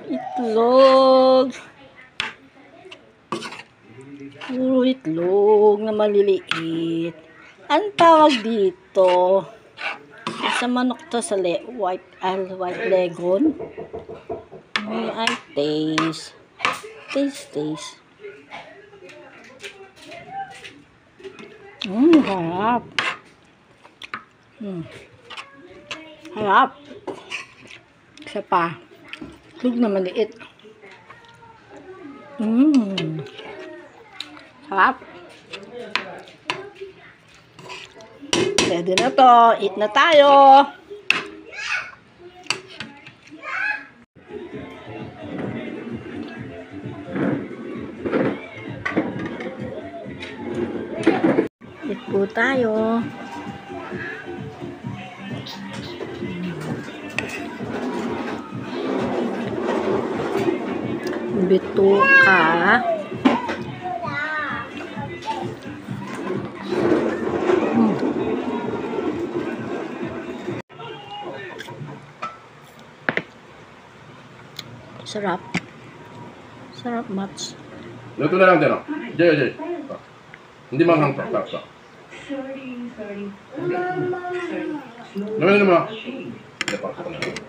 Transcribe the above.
Itlog. Puro itlog na maliliit. Ang tawag dito sa manok to sa white leghorn. May I taste. Taste. Harap. Harap. Isa pa. Itlog na maliit. Harap. Pwede na to. Eat na tayo. Eat po tayo. Bituka. Sarap. Sarap much. Luto na lang din, oh. Jay. Hindi manghang to. Sorry. Gawin na naman. Hindi pa ako na.